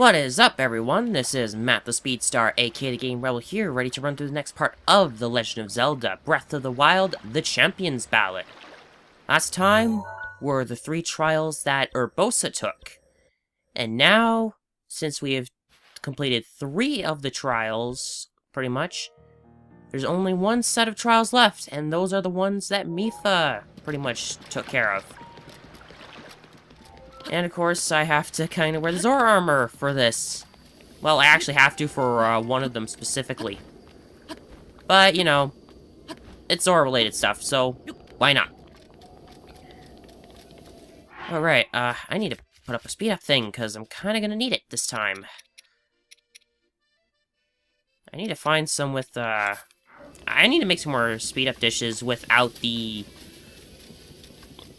What is up, everyone? This is Matt the Speedstar, aka the Game Rebel here, ready to run through the next part of The Legend of Zelda, Breath of the Wild, the Champions Ballad. Last time were the 3 trials that Urbosa took. And now, since we have completed 3 of the trials, pretty much, there's only one set of trials left, and those are the ones that Mipha pretty much took care of. And of course, I have to kind of wear the Zora armor for this. Well, I actually have to for one of them specifically. But, you know, it's Zora-related stuff, so why not? Alright, I need to put up a speed-up thing, because I'm kind of going to need it this time. I need to find some with, I need to make some more speed-up dishes without the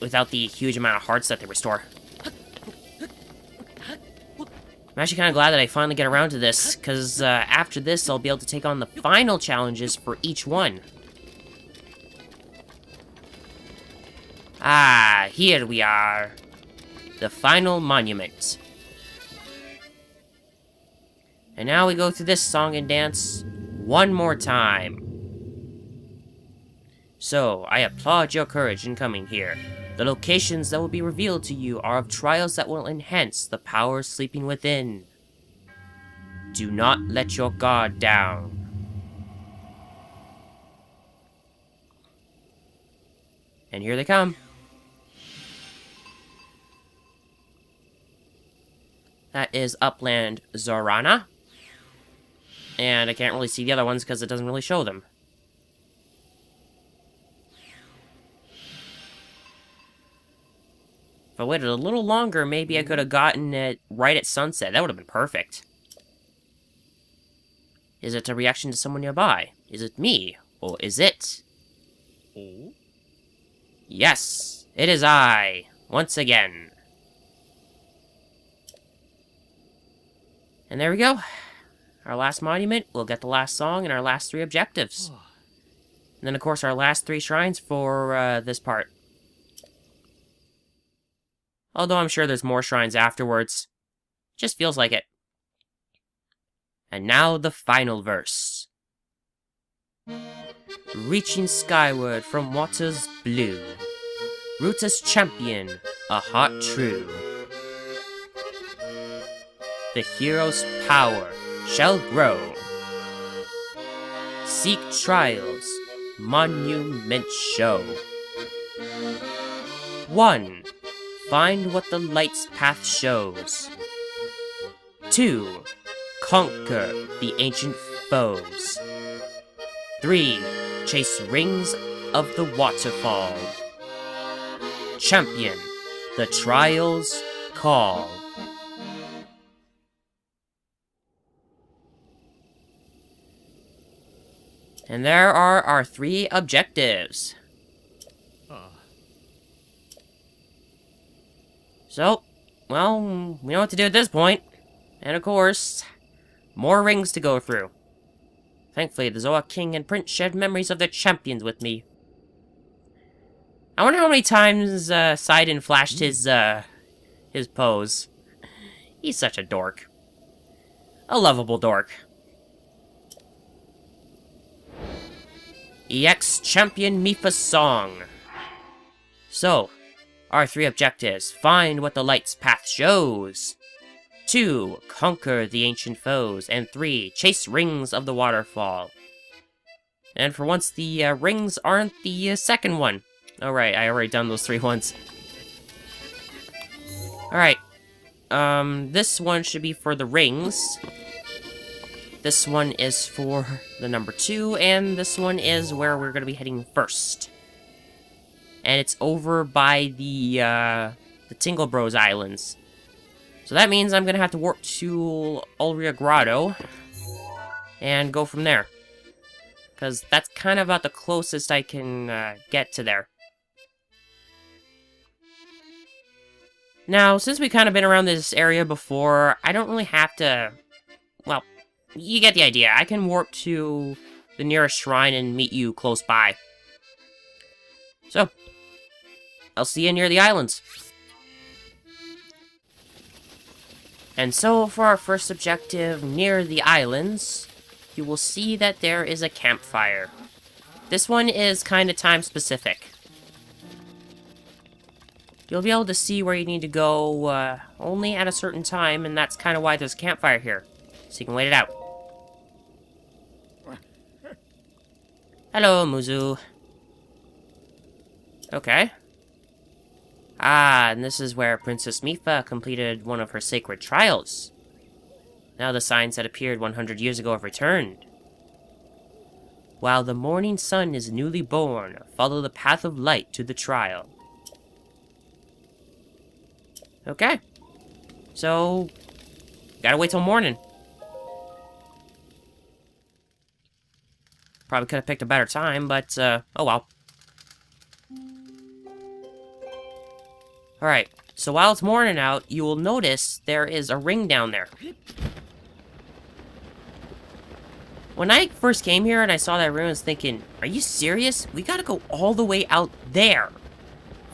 huge amount of hearts that they restore. I'm actually kind of glad that I finally get around to this, because after this, I'll be able to take on the final challenges for each one. Ah, here we are. The final monument. And now we go through this song and dance one more time. So, I applaud your courage in coming here. The locations that will be revealed to you are of trials that will enhance the power sleeping within. Do not let your guard down. And here they come. That is Upland Zorana. And I can't really see the other ones because it doesn't really show them. If I waited a little longer, maybe I could have gotten it right at sunset. That would have been perfect. Is it a reaction to someone nearby? Is it me? Or is it... Oh? Yes, it is I. Once again. And there we go. Our last monument. We'll get the last song and our last 3 objectives. And then, of course, our last 3 shrines for this part. Although I'm sure there's more shrines afterwards. Just feels like it. And now the final verse. Reaching skyward from waters blue, Ruta's champion, a heart true. The hero's power shall grow. Seek trials, monument show. 1. Find what the light's path shows. 2. Conquer the ancient foes. 3. Chase rings of the waterfall. Champion, the trials call. And there are our 3 objectives. So, well, we know what to do at this point. And of course, more rings to go through. Thankfully, the Zoa King and Prince shared memories of their champions with me. I wonder how many times Sidon flashed his pose. He's such a dork. A lovable dork. EX Champion Mipha's song. So, our 3 objectives. Find what the light's path shows. 2. Conquer the ancient foes. And 3. Chase rings of the waterfall. And for once, the rings aren't the second one. Alright, I already done those 3 ones. Alright. This one should be for the rings. This one is for the number 2. And this one is where we're going to be heading first. And it's over by the Tingle Bros Islands. So that means I'm going to have to warp to Ulria Grotto and go from there. Because that's kind of about the closest I can get to there. Now, since we've kind of been around this area before, I don't really have to... Well, you get the idea. I can warp to the nearest shrine and meet you close by. So, I'll see you near the islands. And so, for our first objective near the islands, you will see that there is a campfire. This one is kind of time-specific. You'll be able to see where you need to go only at a certain time, and that's kind of why there's a campfire here. So you can wait it out. Hello, Muzu. Okay. Ah, and this is where Princess Mifa completed one of her sacred trials. Now the signs that appeared 100 years ago have returned. While the morning sun is newly born, follow the path of light to the trial. Okay. So, gotta wait till morning. Probably could have picked a better time, but, oh well. Alright, so while it's morning out, you will notice there is a ring down there. When I first came here and I saw that ring, I was thinking, are you serious? We gotta go all the way out there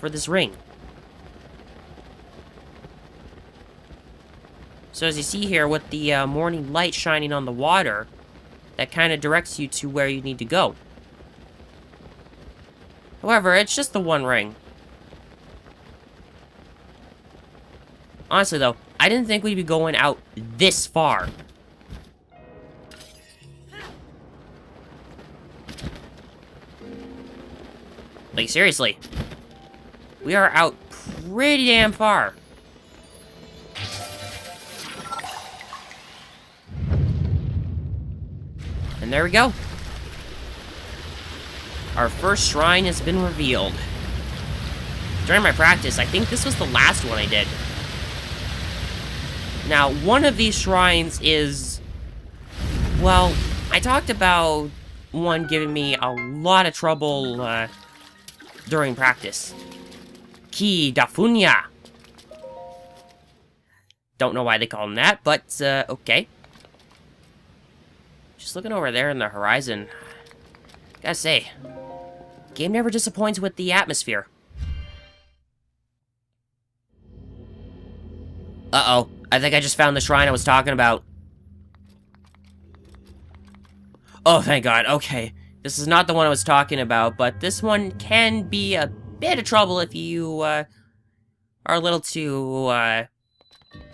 for this ring. So as you see here, with the morning light shining on the water, that kind of directs you to where you need to go. However, it's just the one ring. Honestly, though, I didn't think we'd be going out this far. Like, seriously. We are out pretty damn far. And there we go. Our first shrine has been revealed. During my practice, I think this was the last one I did. Now, one of these shrines is... well, I talked about one giving me a lot of trouble during practice. Ki Dafunya. Don't know why they call him that, but okay. Just looking over there in the horizon. Gotta say, game never disappoints with the atmosphere. Uh-oh. I think I just found the shrine I was talking about. Oh, thank God. Okay. This is not the one I was talking about, but this one can be a bit of trouble if you, are a little too,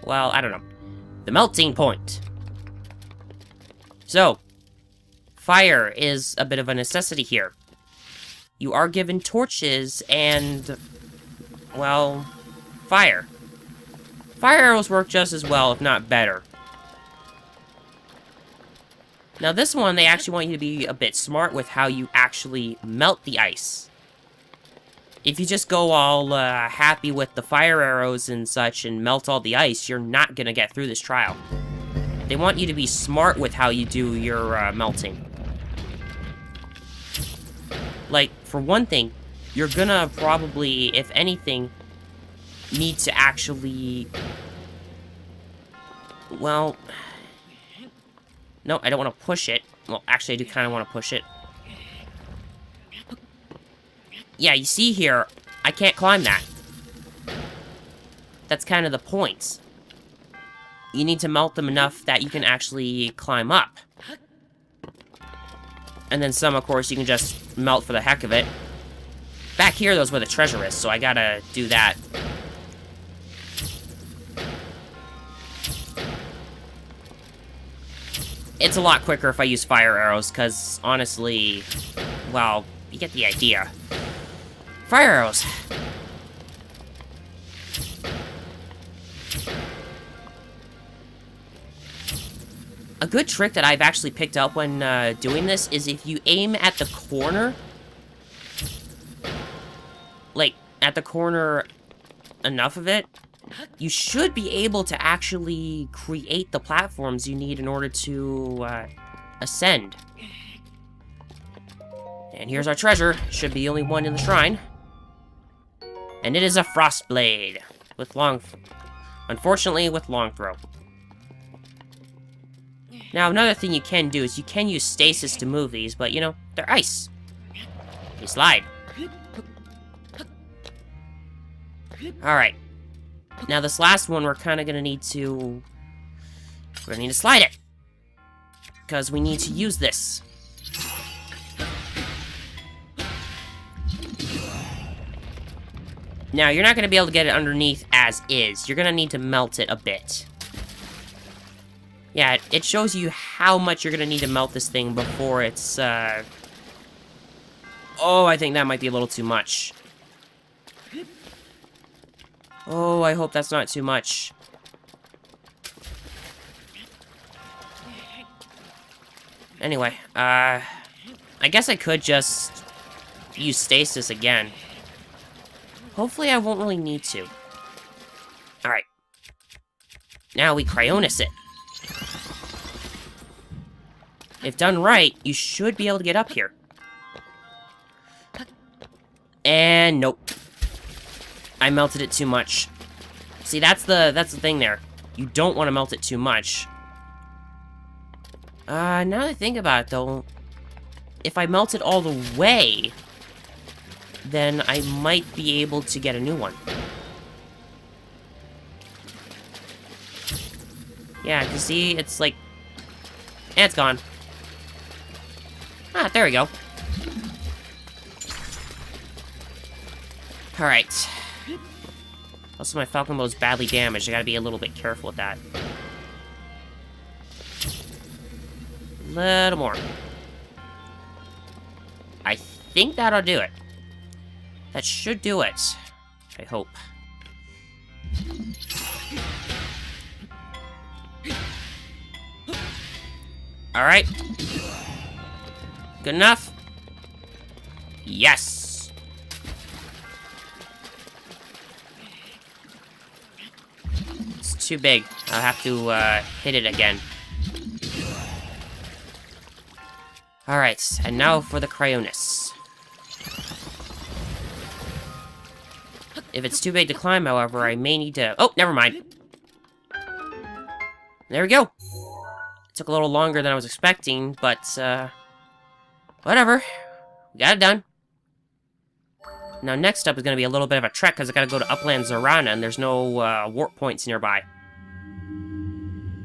well, I don't know. The melting point. So, fire is a bit of a necessity here. You are given torches and, well, fire. Fire arrows work just as well, if not better. Now this one, they actually want you to be a bit smart with how you actually melt the ice. If you just go all happy with the fire arrows and such and melt all the ice, you're not gonna get through this trial. They want you to be smart with how you do your melting. Like, for one thing, you're gonna probably, if anything, need to actually... well... no, I don't want to push it. Well, actually, I do kind of want to push it. Yeah, you see here, I can't climb that. That's kind of the point. You need to melt them enough that you can actually climb up. And then some, of course, you can just melt for the heck of it. Back here, those where the treasure is, so I gotta do that. It's a lot quicker if I use fire arrows, because, honestly, well, you get the idea. Fire arrows. A good trick that I've actually picked up when doing this is if you aim at the corner, like, at the corner enough of it, you should be able to actually create the platforms you need in order to ascend. And here's our treasure. Should be the only one in the shrine. And it is a frost blade with unfortunately with long throw. Now another thing you can do is you can use stasis to move these, but you know, they're ice. They slide. Alright. Now this last one we're kind of going to need to We're gonna need to slide it. Because we need to use this. Now, you're not gonna be able to get it underneath as is. You're gonna need to melt it a bit. Yeah, it shows you how much you're gonna need to melt this thing before it's, Oh, I think that might be a little too much. Oh, I hope that's not too much. Anyway, I guess I could just use stasis again. Hopefully I won't really need to. Alright. Now we cryonis it. If done right, you should be able to get up here. And nope. I melted it too much. See, that's the thing there. You don't want to melt it too much. Now that I think about it, though, if I melt it all the way, then I might be able to get a new one. Yeah, you see, it's like... And it's gone. Ah, there we go. Alright. Also, my Falcon Bow's badly damaged. I gotta be a little bit careful with that. Little more. I think that'll do it. That should do it. I hope. Alright. Good enough? Yes! It's too big. I'll have to hit it again. Alright, and now for the cryonis. If it's too big to climb, however, I may need to... Oh, never mind. There we go. It took a little longer than I was expecting, but, whatever. We got it done. Now, next up is going to be a little bit of a trek, because I gotta go to Upland Zorana, and there's no, warp points nearby.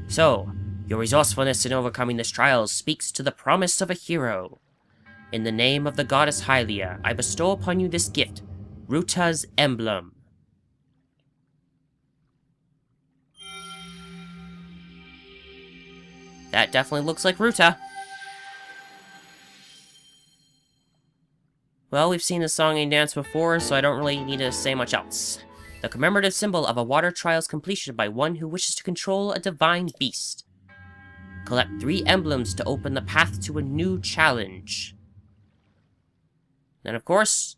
So, your resourcefulness in overcoming this trial speaks to the promise of a hero. In the name of the goddess Hylia, I bestow upon you this gift, Ruta's emblem. That definitely looks like Ruta. Well, we've seen the song and dance before, so I don't really need to say much else. The commemorative symbol of a water trial's completion by one who wishes to control a divine beast. Collect 3 emblems to open the path to a new challenge. And of course,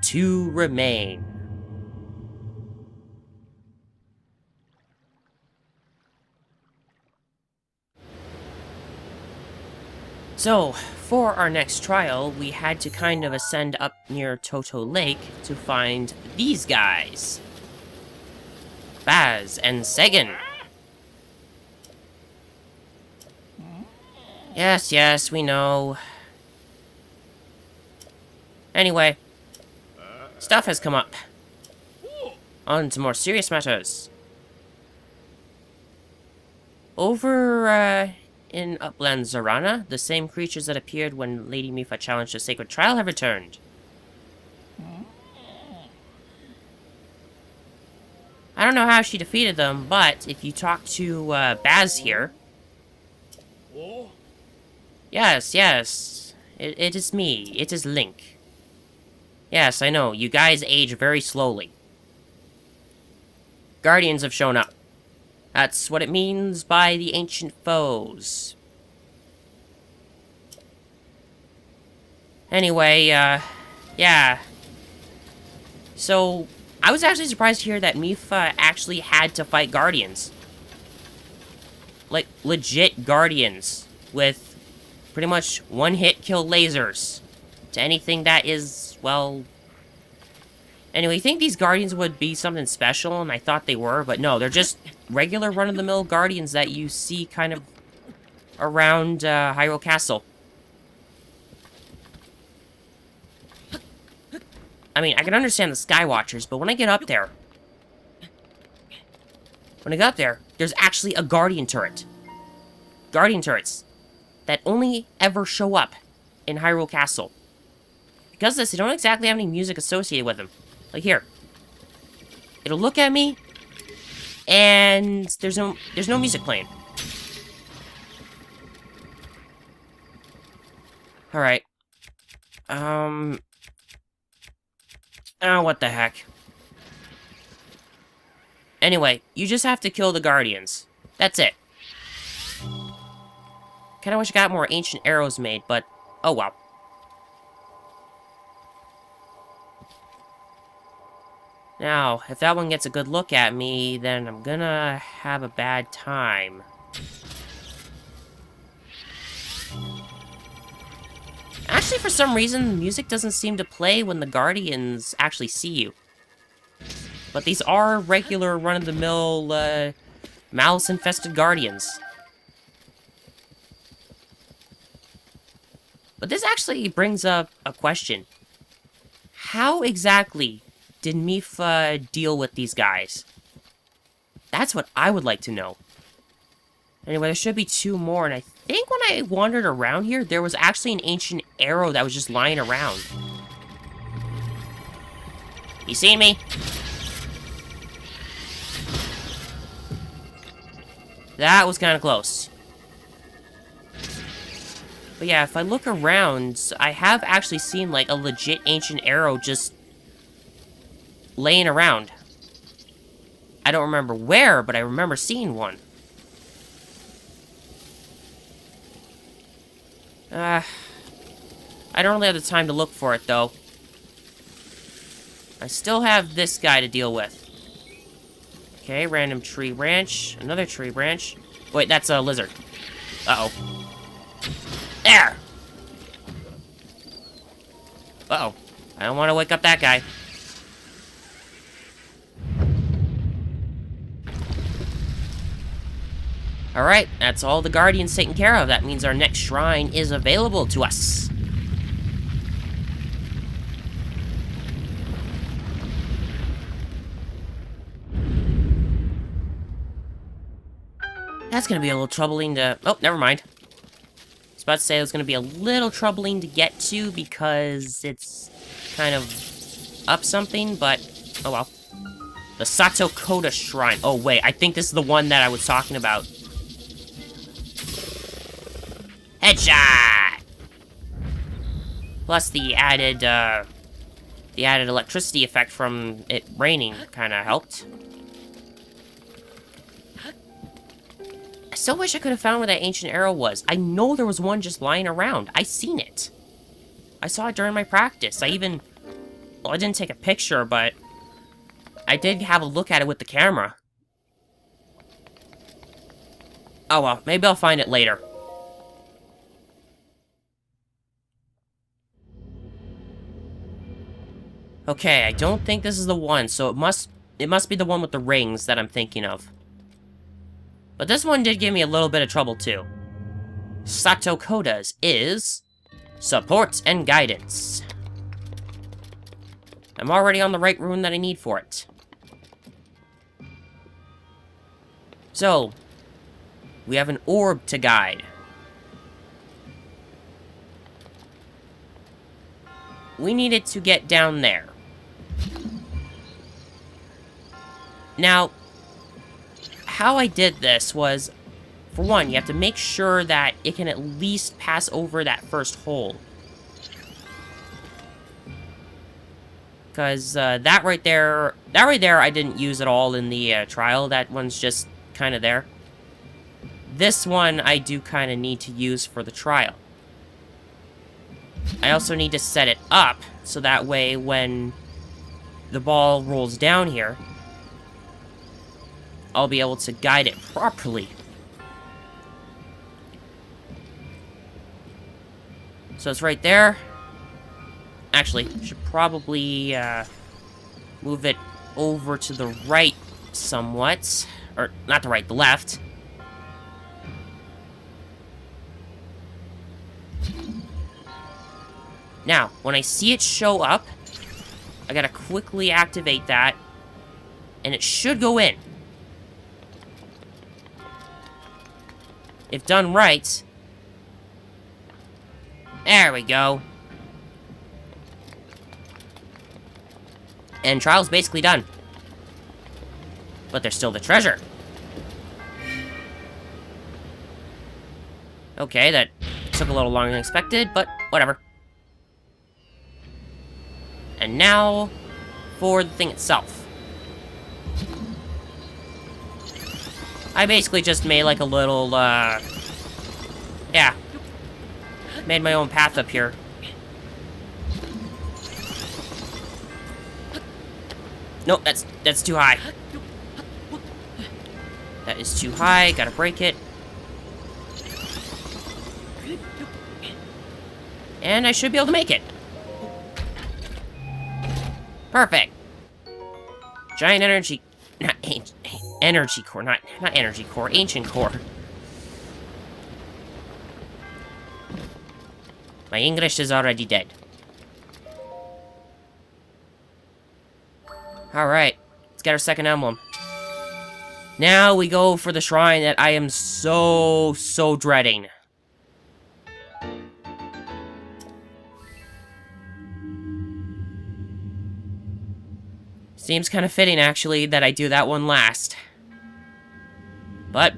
2 remain. So, for our next trial, we had to kind of ascend up near Toto Lake to find these guys. Baz and Sagan. Yes, we know. Anyway, stuff has come up. On to more serious matters. Over, in Upland Zorana, the same creatures that appeared when Lady Mipha challenged a sacred trial have returned. I don't know how she defeated them, but if you talk to, Baz here... Yes, it is me. It is Link. Yes, I know, you guys age very slowly. Guardians have shown up. That's what it means by the ancient foes. Anyway, yeah. So, I was actually surprised to hear that Mipha actually had to fight Guardians. Like, legit Guardians. With pretty much one-hit kill lasers. To anything that is, well... Anyway, you think these Guardians would be something special, and I thought they were, but no, they're just regular run-of-the-mill Guardians that you see kind of around Hyrule Castle. I mean, I can understand the Skywatchers, but when I get up there... there's actually a guardian turret. Guardian turrets that only ever show up in Hyrule Castle. Because of this, they don't exactly have any music associated with them. Like here. It'll look at me, and there's no music playing. Alright. Oh, what the heck. Anyway, you just have to kill the guardians. That's it. Kinda wish I got more ancient arrows made, but oh well. Now, if that one gets a good look at me, then I'm gonna have a bad time. Actually, for some reason, the music doesn't seem to play when the guardians actually see you. But these are regular run-of-the-mill, mouse-infested guardians. But this actually brings up a question. How exactly did Mipha deal with these guys? That's what I would like to know. Anyway, there should be 2 more, and I think when I wandered around here, there was actually an ancient arrow that was just lying around. You seen me? That was kind of close. But yeah, if I look around, I have actually seen, like, a legit ancient arrow just laying around. I don't remember where, but I remember seeing one. I don't really have the time to look for it, though. I still have this guy to deal with. Okay, random tree branch. Another tree branch. Wait, that's a lizard. Uh-oh. There! Uh-oh. I don't want to wake up that guy. Alright, that's all the guardians taken care of. That means our next shrine is available to us. That's gonna be a little troubling to... Oh, never mind. I was about to say it was gonna be a little troubling to get to because it's kind of up something, but oh well. The Sato Koda Shrine. Oh wait, I think this is the one that I was talking about. Headshot! Plus the added electricity effect from it raining kind of helped. I still wish I could have found where that ancient arrow was. I know there was one just lying around. I seen it. I saw it during my practice. Well, I didn't take a picture, but I did have a look at it with the camera. Oh well, maybe I'll find it later. Okay, I don't think this is the one, so it must be the one with the rings that I'm thinking of. But this one did give me a little bit of trouble too. Sato Koda's is support and guidance. I'm already on the right rune that I need for it. So, we have an orb to guide. We need it to get down there. Now, how I did this was, for one, you have to make sure that it can at least pass over that first hole. Because that right there I didn't use at all in the trial. That one's just kind of there. This one I do kind of need to use for the trial. I also need to set it up so that way when the ball rolls down here, I'll be able to guide it properly. So it's right there. Actually, should probably move it over to the right somewhat. Or, not the right, the left. Now, when I see it show up, I gotta quickly activate that, and it should go in. if done right... There we go. And trial's basically done. But there's still the treasure. Okay, that took a little longer than expected, but whatever. And now, for the thing itself. I basically just made like a little, yeah. Made my own path up here. Nope, that's too high. That is too high, gotta break it. And I should be able to make it. Perfect. Giant energy... Not energy core, not energy core, ancient core. My English is already dead. Alright, let's get our second emblem. Now we go for the shrine that I am so dreading. Seems kind of fitting, actually, that I do that one last. But,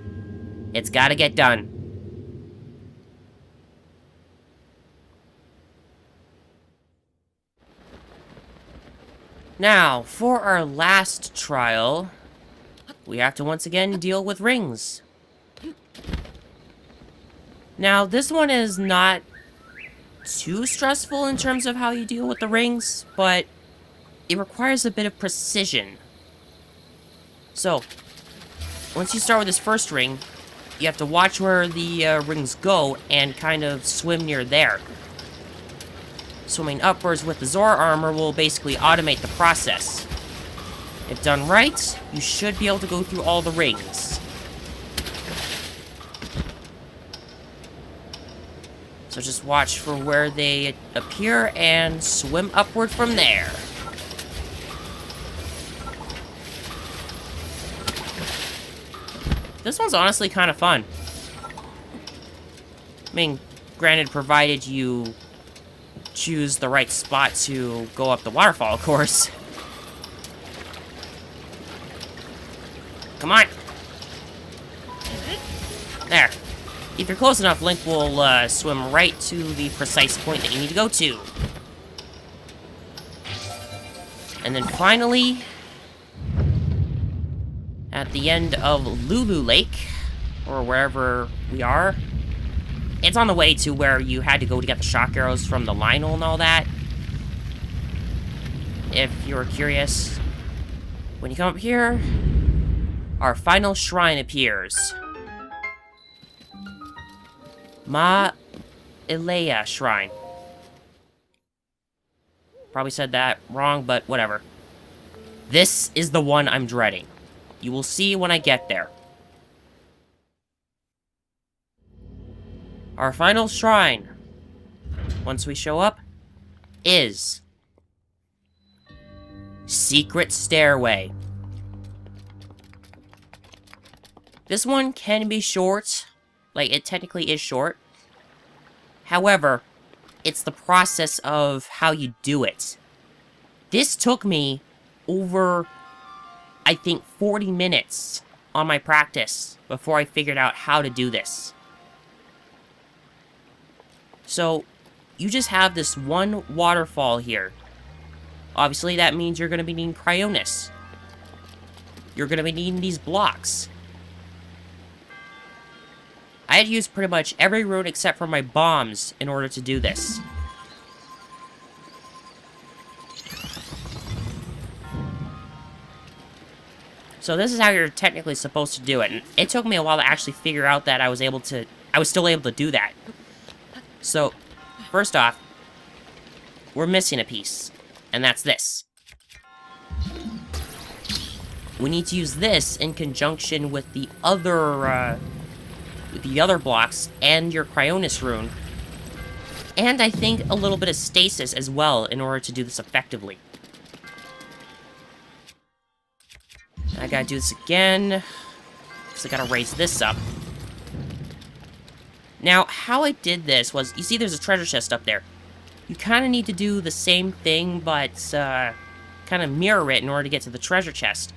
it's gotta get done. Now, for our last trial, we have to once again deal with rings. Now, this one is not too stressful in terms of how you deal with the rings, but it requires a bit of precision. So, once you start with this first ring, you have to watch where the rings go and kind of swim near there. Swimming upwards with the Zora armor will basically automate the process. If done right, you should be able to go through all the rings. So just watch for where they appear and swim upward from there. This one's honestly kind of fun. I mean, granted, provided you choose the right spot to go up the waterfall, of course. Come on! There. If you're close enough, Link will swim right to the precise point that you need to go to. And then finally, at the end of Lulu Lake, or wherever we are, it's on the way to where you had to go to get the shock arrows from the Lionel and all that. If you're curious, when you come up here, our final shrine appears. Ma Ilea Shrine. Probably said that wrong, but whatever. This is the one I'm dreading. You will see when I get there. Our final shrine, once we show up, is Secret Stairway. This one can be short, like it technically is short. However, it's the process of how you do it. This took me over, I think, 40 minutes on my practice before I figured out how to do this. So, you just have this one waterfall here. Obviously, that means you're going to be needing Cryonis. You're going to be needing these blocks. I had used pretty much every rune except for my bombs in order to do this. So this is how you're technically supposed to do it, and it took me a while to actually figure out that I was still able to do that. So, first off, we're missing a piece, and that's this. We need to use this in conjunction with the other blocks and your Cryonis rune, and I think a little bit of stasis as well in order to do this effectively. I gotta do this again, because I gotta raise this up. Now, how I did this was, you see there's a treasure chest up there. You kind of need to do the same thing, but kind of mirror it in order to get to the treasure chest.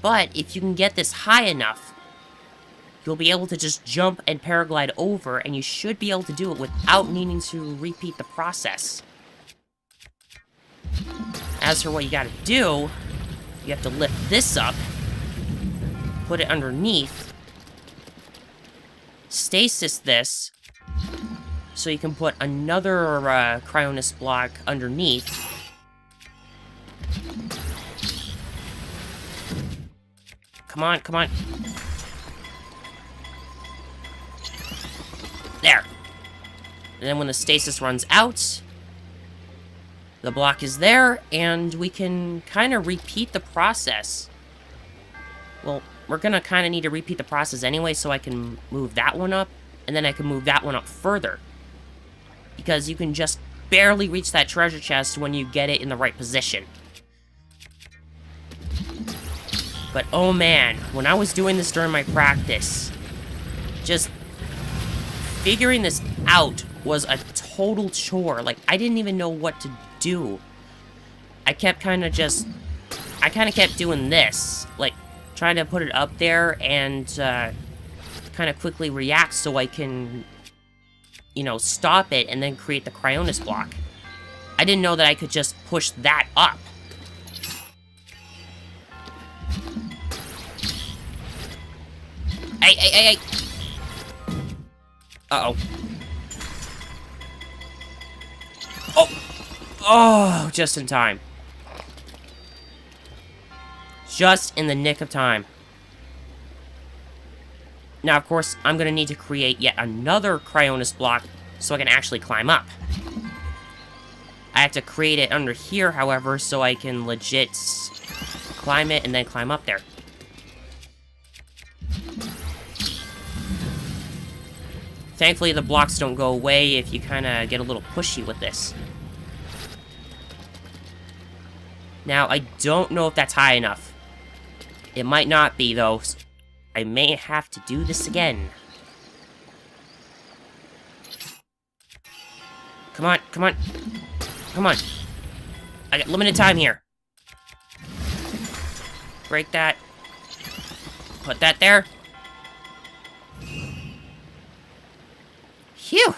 But if you can get this high enough, you'll be able to just jump and paraglide over, and you should be able to do it without needing to repeat the process. As for what you gotta do, you have to lift this up, put it underneath, stasis this, so you can put another Cryonis block underneath. Come on, come on. There. And then when the stasis runs out, the block is there, and we can kind of repeat the process. Well, we're gonna kind of need to repeat the process anyway, so I can move that one up, and then I can move that one up further. Because you can just barely reach that treasure chest when you get it in the right position. But oh man, when I was doing this during my practice, just figuring this out was a total chore. Like, I didn't even know what to do. I kind of kept doing this, like, trying to put it up there and kind of quickly react so I can, you know, stop it and then create the Cryonis block. I didn't know that I could just push that up. Hey! Uh-oh. Oh, just in time. Just in the nick of time. Now, of course, I'm going to need to create yet another Cryonis block so I can actually climb up. I have to create it under here, however, so I can legit climb it and then climb up there. Thankfully, the blocks don't go away if you kind of get a little pushy with this. Now, I don't know if that's high enough. It might not be, though. I may have to do this again. Come on, come on. Come on. I got limited time here. Break that. Put that there. Phew!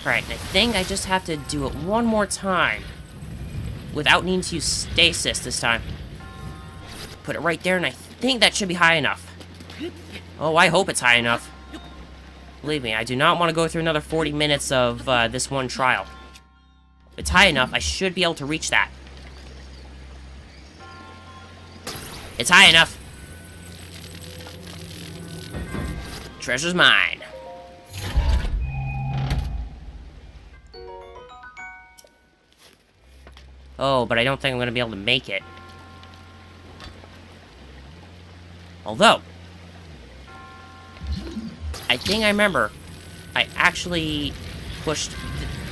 Alright, and I think I just have to do it one more time. Without needing to use stasis this time. Put it right there, and I think that should be high enough. Oh, I hope it's high enough. Believe me, I do not want to go through another 40 minutes of this one trial. If it's high enough, I should be able to reach that. It's high enough. Treasure's mine. Oh, but I don't think I'm going to be able to make it. Although, I think I remember, I actually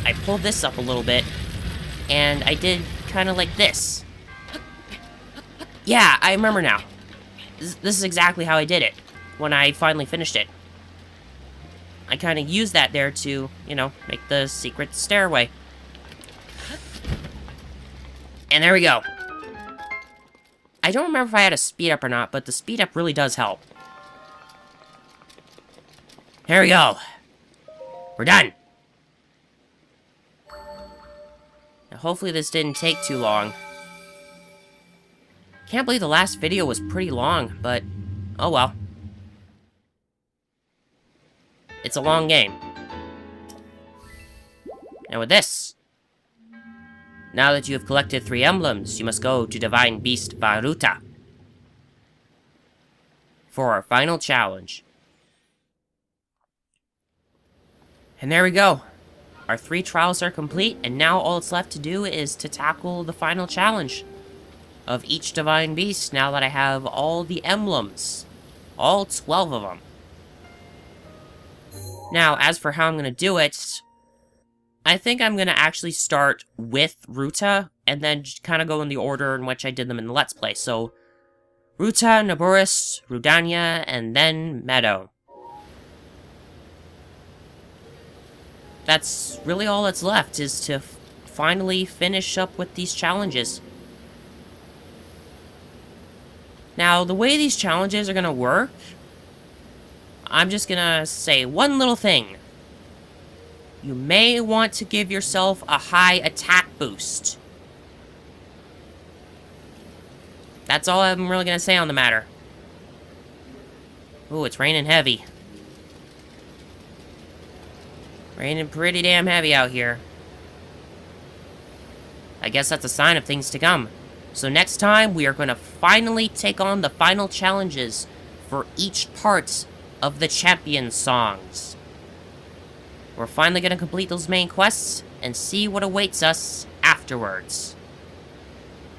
I pulled this up a little bit, and I did kind of like this. Yeah, I remember now. This is exactly how I did it, when I finally finished it. I kind of used that there to, you know, make the secret stairway. And there we go. I don't remember if I had a speed up or not, but the speed up really does help. Here we go. We're done. Now, hopefully this didn't take too long. Can't believe the last video was pretty long, but oh well. It's a long game. Now with this. Now that you have collected 3 emblems, you must go to Divine Beast Varuta for our final challenge. And there we go. Our 3 trials are complete, and now all it's left to do is to tackle the final challenge of each Divine Beast, now that I have all the emblems. All 12 of them. Now, as for how I'm going to do it, I think I'm going to actually start with Ruta, and then kind of go in the order in which I did them in the Let's Play. So, Ruta, Naboris, Rudania, and then Meadow. That's really all that's left, is to finally finish up with these challenges. Now, the way these challenges are gonna work, I'm just gonna say one little thing. You may want to give yourself a high attack boost. That's all I'm really gonna say on the matter. Ooh, it's raining heavy. Raining pretty damn heavy out here. I guess that's a sign of things to come. So next time, we are going to finally take on the final challenges for each part of the champion songs. We're finally going to complete those main quests and see what awaits us afterwards.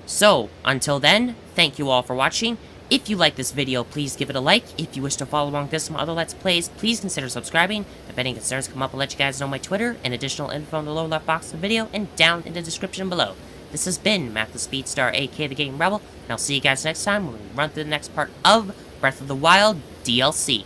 So, until then, thank you all for watching. If you like this video, please give it a like. If you wish to follow along this and other Let's Plays, please consider subscribing. If any concerns come up, I'll let you guys know my Twitter and additional info in the lower left box of the video and down in the description below. This has been Matt the Speedstar, aka the Game Rebel, and I'll see you guys next time when we run through the next part of Breath of the Wild DLC.